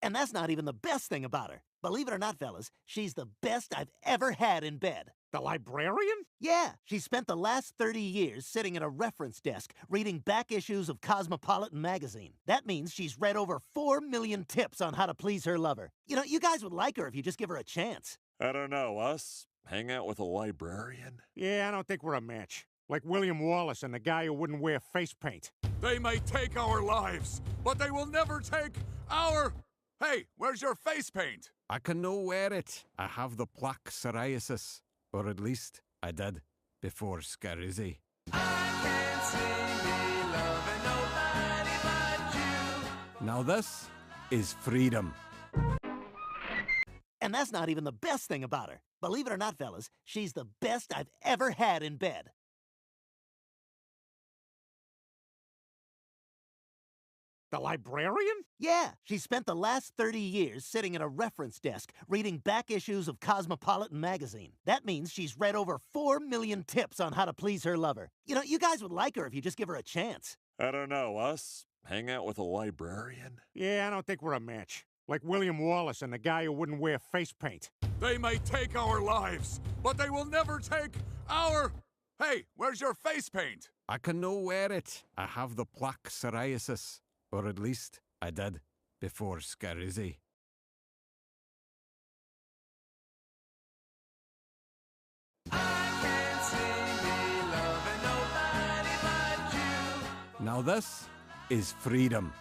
And that's not even the best thing about her. Believe it or not, fellas, she's the best I've ever had in bed. The librarian? Yeah, she spent the last 30 years sitting at a reference desk reading back issues of Cosmopolitan magazine. That means she's read over 4 million tips on how to please her lover. You know, you guys would like her if you just give her a chance. I don't know, us? Hang out with a librarian? Yeah, I don't think we're a match. Like William Wallace and the guy who wouldn't wear face paint. They may take our lives, but they will never take our... Hey, where's your face paint? I can no wear it. I have the plaque psoriasis. Or at least, I did. Before Scarizzi. Now this is freedom. And that's not even the best thing about her. Believe it or not, fellas, she's the best I've ever had in bed. The librarian? Yeah, she spent the last 30 years sitting at a reference desk reading back issues of Cosmopolitan magazine. That means she's read over 4 million tips on how to please her lover. You know, you guys would like her if you just give her a chance. I don't know, us? Hang out with a librarian? Yeah, I don't think we're a match. Like William Wallace and the guy who wouldn't wear face paint. They may take our lives, but they will never take our... Hey, where's your face paint? I can no wear it. I have the plaque psoriasis. Or at least, I did. Before Scarizzi. Now this is freedom.